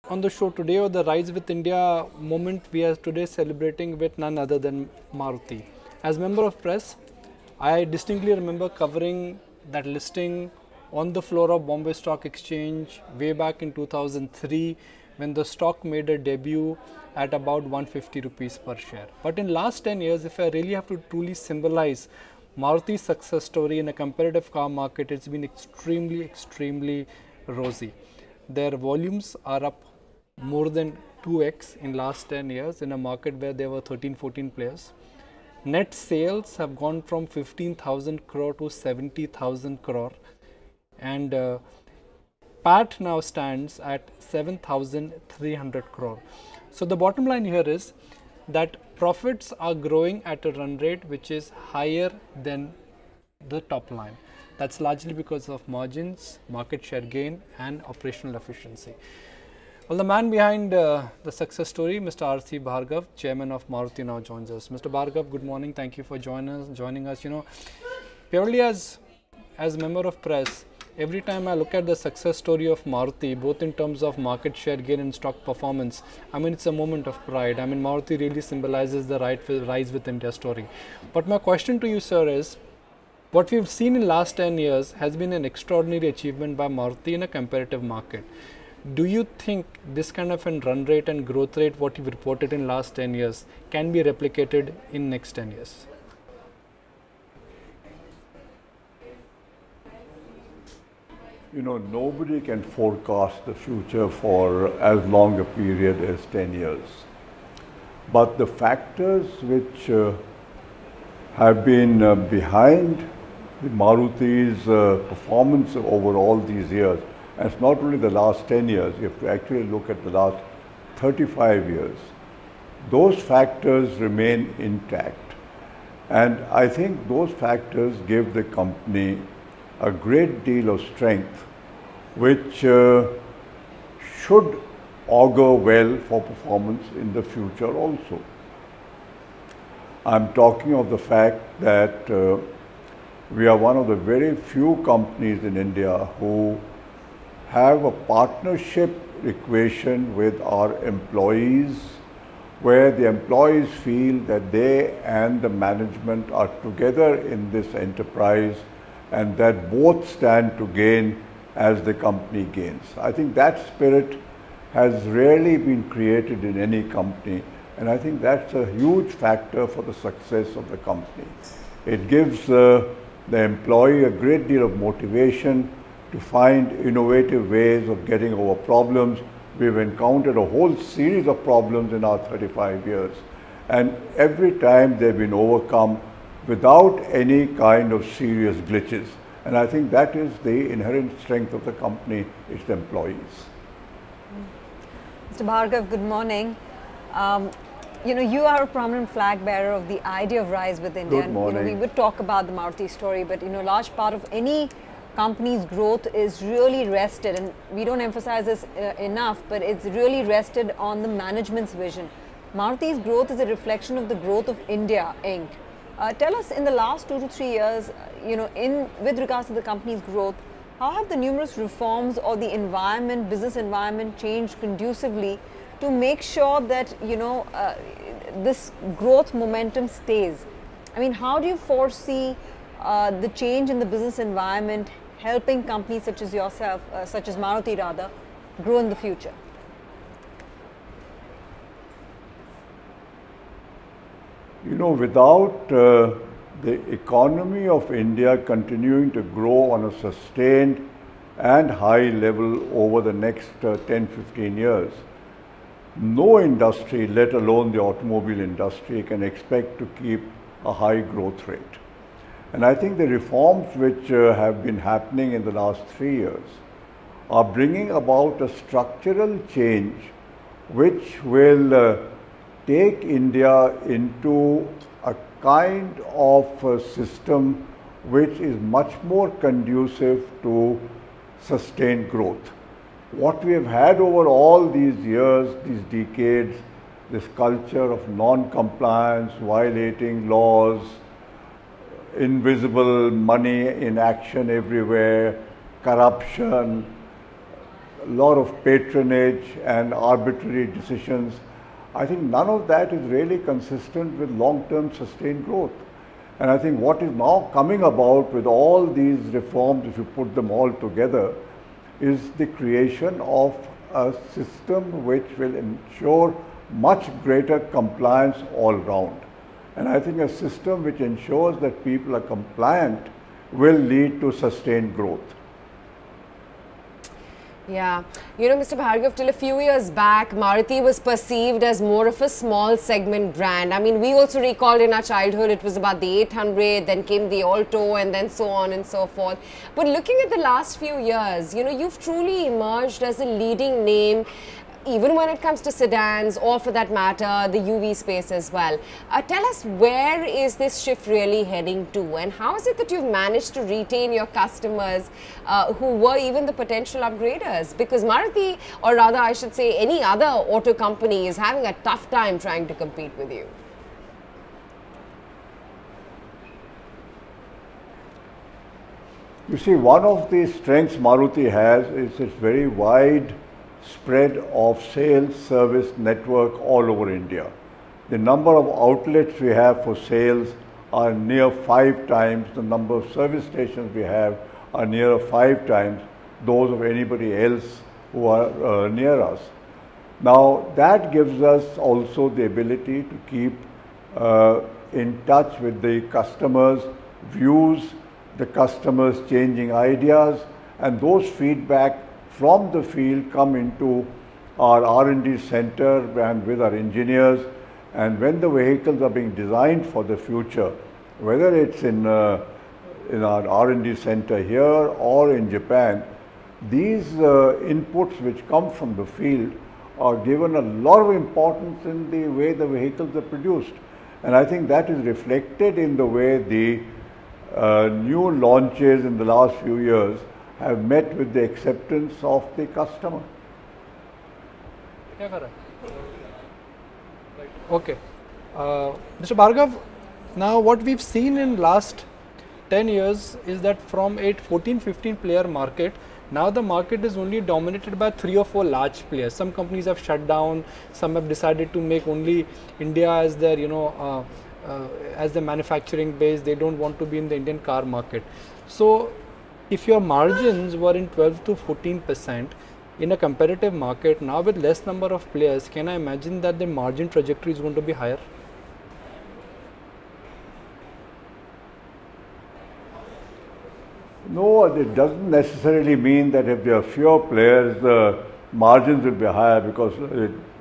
on the show today, or the Rise with India moment we are today celebrating with none other than Maruti. As member of press, I distinctly remember covering that listing on the floor of Bombay Stock Exchange way back in 2003 when the stock made a debut at about 150 rupees per share. But in last 10 years, if I really have to truly symbolize Maruti's success story in a competitive car market, it's been extremely rosy. Their volumes are up more than 2x in last 10 years in a market where there were 13-14 players. Net sales have gone from 15,000 crore to 70,000 crore, and PAT now stands at 7,300 crore. So the bottom line here is that profits are growing at a run rate which is higher than the top line. That's largely because of margins, market share gain, and operational efficiency. Well, the man behind the success story, Mr. RC Bhargava, Chairman of Maruti, now joins us. Mr. Bhargava, good morning. Thank you for joining us. You know, purely as member of press, every time I look at the success story of Maruti, both in terms of market share gain and stock performance, I mean, it's a moment of pride. I mean, Maruti really symbolizes the Rise with India story. But my question to you, sir, is what we've seen in last 10 years has been an extraordinary achievement by Maruti in a competitive market. Do you think this kind of a run rate and growth rate, what you've reported in last 10 years, can be replicated in next 10 years? You know, nobody can forecast the future for as long a period as 10 years. But the factors which have been behind the Maruti's performance over all these years, and it's not only the last 10 years, you have to actually look at the last 35 years. Those factors remain intact. And I think those factors give the company a great deal of strength, which should augur well for performance in the future also. I'm talking of the fact that we are one of the very few companies in India who have a partnership equation with our employees, where the employees feel that they and the management are together in this enterprise and that both stand to gain as the company gains. I think that spirit has rarely been created in any company, and I think that's a huge factor for the success of the company. It gives the employee a great deal of motivation to find innovative ways of getting over problems. We've encountered a whole series of problems in our 35 years, and every time they've been overcome without any kind of serious glitches. And I think that is the inherent strength of the company, its employees. Mr. Bhargava, good morning. You know, you are a prominent flag bearer of the idea of Rise with India. Good morning. And, you know, we would talk about the Maruti story, but, you know, a large part of any company's growth is really rested, and we don't emphasize this enough, but it's really rested on the management's vision. Maruti's growth is a reflection of the growth of India, Inc. Tell us, in the last 2 to 3 years, you know, with regards to the company's growth, how have the numerous reforms or the environment, business environment, changed conducively to make sure that, you know, this growth momentum stays? I mean, how do you foresee the change in the business environment helping companies such as yourself, such as Maruti rather, grow in the future? You know, without the economy of India continuing to grow on a sustained and high level over the next 10-15 years, no industry, let alone the automobile industry, can expect to keep a high growth rate. And I think the reforms which have been happening in the last 3 years are bringing about a structural change which will take India into a kind of a system which is much more conducive to sustained growth. What we have had over all these years, these decades, this culture of non-compliance, violating laws, invisible money in action everywhere, corruption, lot of patronage and arbitrary decisions. I think none of that is really consistent with long-term sustained growth. And I think what is now coming about with all these reforms, if you put them all together, is the creation of a system which will ensure much greater compliance all round. And I think a system which ensures that people are compliant will lead to sustained growth. Yeah, you know, Mr. Bhargav, till a few years back, Maruti was perceived as more of a small segment brand. I mean, we also recalled in our childhood, it was about the 800, then came the Alto, and then so on and so forth. But looking at the last few years, you know, you've truly emerged as a leading name, even when it comes to sedans or for that matter, the UV space as well. Tell us, where is this shift really heading to, and how is it that you've managed to retain your customers who were even the potential upgraders? Because Maruti, or rather I should say any other auto company, is having a tough time trying to compete with you. You see, one of the strengths Maruti has is its very wide spread of sales service network all over India. The number of outlets we have for sales are near 5 times. The number of service stations we have are near 5 times those of anybody else who are near us. Now that gives us also the ability to keep in touch with the customers' views, the customers' changing ideas, and those feedback from the field come into our R&D center and with our engineers. And when the vehicles are being designed for the future, whether it's in our R&D center here or in Japan, these inputs which come from the field are given a lot of importance in the way the vehicles are produced. And I think that is reflected in the way the new launches in the last few years have met with the acceptance of the customer. Yeah, correct. Okay. Mr. Bhargav, now what we've seen in last 10 years is that from a 14-15 player market, now the market is only dominated by 3 or 4 large players. Some companies have shut down, some have decided to make only India as their, as the manufacturing base. They don't want to be in the Indian car market. So if your margins were in 12 to 14% in a competitive market, now with less number of players, can I imagine that the margin trajectory is going to be higher? No, it doesn't necessarily mean that if there are fewer players, the margins will be higher, because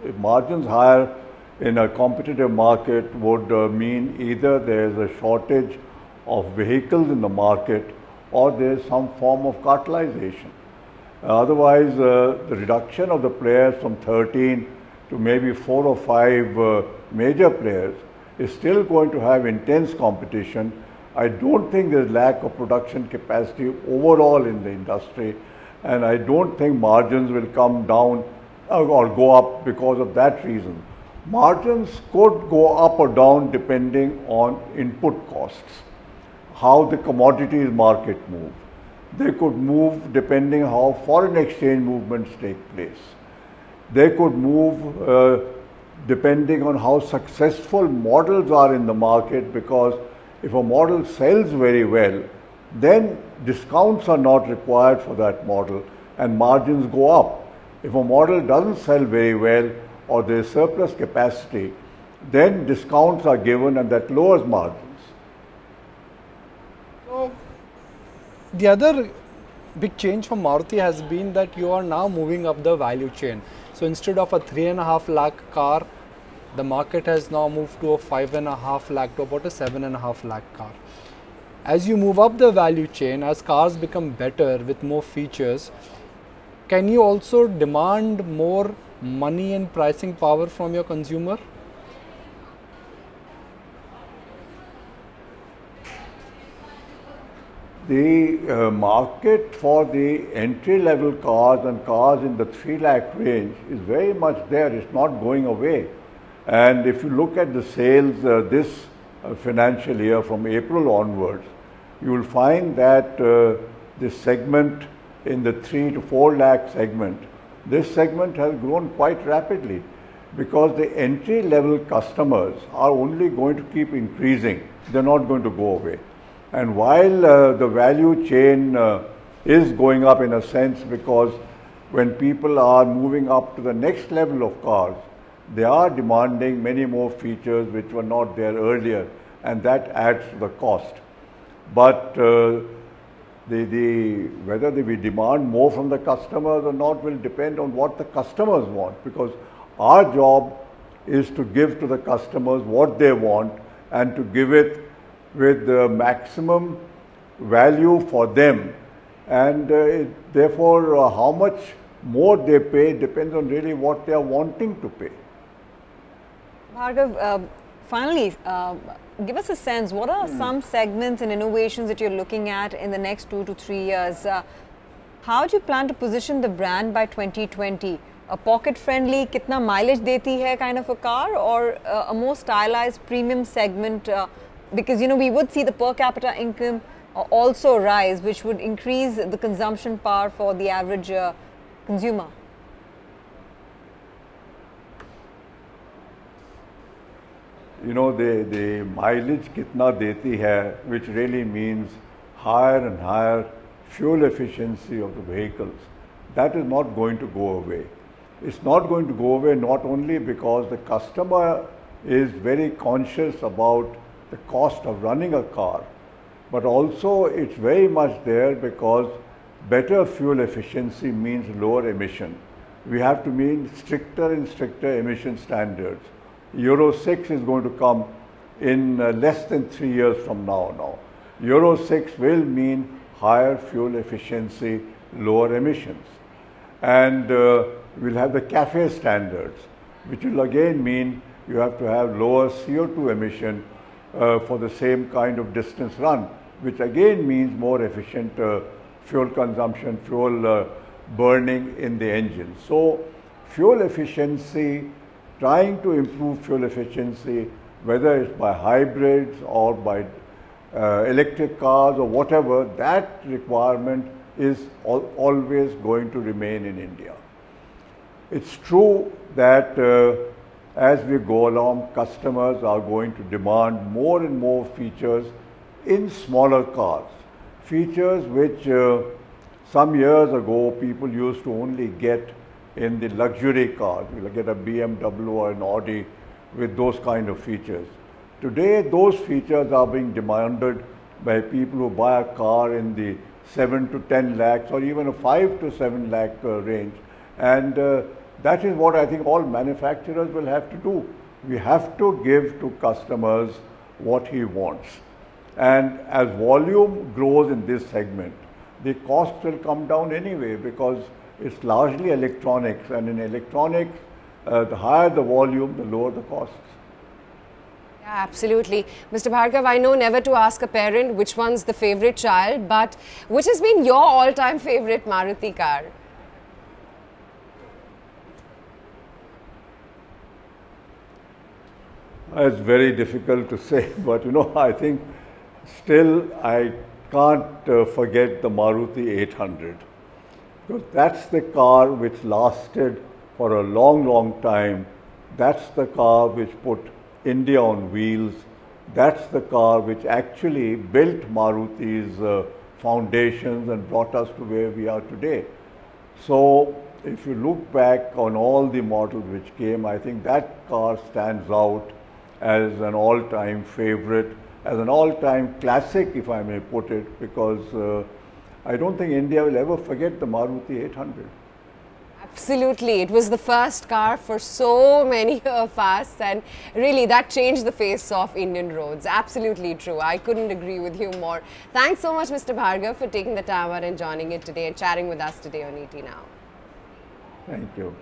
if margins higher in a competitive market would mean either there is a shortage of vehicles in the market or there is some form of cartelization. Otherwise, the reduction of the players from 13 to maybe 4 or 5 major players is still going to have intense competition. I don't think there is lack of production capacity overall in the industry, and I don't think margins will come down or go up because of that reason. Margins could go up or down depending on input costs, how the commodities market move. They could move depending how foreign exchange movements take place. They could move depending on how successful models are in the market, because if a model sells very well, then discounts are not required for that model and margins go up. If a model doesn't sell very well or there is surplus capacity, then discounts are given and that lowers margins. So, the other big change for Maruti has been that you are now moving up the value chain. So, instead of a 3.5 lakh car, the market has now moved to a 5.5 lakh to about a 7.5 lakh car. As you move up the value chain, as cars become better with more features, can you also demand more money and pricing power from your consumer? The market for the entry-level cars and cars in the 3 lakh range is very much there. It's not going away. And if you look at the sales this financial year from April onwards, you will find that the segment in the 3 to 4 lakh segment this segment has grown quite rapidly because the entry level customers are only going to keep increasing. They're not going to go away. And while the value chain is going up in a sense, because when people are moving up to the next level of cars, they are demanding many more features which were not there earlier, and that adds to the cost. But whether we demand more from the customers or not will depend on what the customers want, because our job is to give to the customers what they want and to give it with the maximum value for them. And therefore, how much more they pay depends on really what they are wanting to pay. Bhargav, finally, give us a sense, what are some segments and innovations that you're looking at in the next 2 to 3 years? How do you plan to position the brand by 2020? A pocket-friendly, kitna mileage deti hai kind of a car, or a more stylized premium segment? Because, you know, we would see the per capita income also rise, which would increase the consumption power for the average consumer. You know, the mileage kitna deti hai, which really means higher and higher fuel efficiency of the vehicles, that is not going to go away. It's not going to go away not only because the customer is very conscious about the cost of running a car, but also it's very much there because better fuel efficiency means lower emission. We have to meet stricter and stricter emission standards. Euro 6 is going to come in less than 3 years from now. Euro 6 will mean higher fuel efficiency, lower emissions. And we'll have the CAFE standards, which will again mean you have to have lower CO2 emission for the same kind of distance run, which again means more efficient fuel consumption, fuel burning in the engine. So fuel efficiency, trying to improve fuel efficiency, whether it's by hybrids or by electric cars or whatever, that requirement is always going to remain in India. It's true that as we go along, customers are going to demand more and more features in smaller cars. Features which some years ago people used to only get in the luxury cars. You'll get a BMW or an Audi with those kind of features. Today, those features are being demanded by people who buy a car in the 7 to 10 lakhs or even a 5 to 7 lakh range. And that is what I think all manufacturers will have to do. We have to give to customers what he wants. And as volume grows in this segment, the cost will come down anyway because it's largely electronics, and in electronics, the higher the volume, the lower the costs. Yeah, absolutely. Mr. Bhargava, I know never to ask a parent which one's the favorite child, but which has been your all-time favorite Maruti car? It's very difficult to say, but you know, I think still I can't forget the Maruti 800. Because that's the car which lasted for a long time. That's the car which put India on wheels. That's the car which actually built Maruti's foundations and brought us to where we are today. So if you look back on all the models which came, I think that car stands out as an all-time favorite, as an all-time classic, if I may put it, because I don't think India will ever forget the Maruti 800. Absolutely. It was the first car for so many of us, and really that changed the face of Indian roads. Absolutely true. I couldn't agree with you more. Thanks so much, Mr. Bhargava, for taking the time out and joining it today and chatting with us today on ET Now. Thank you.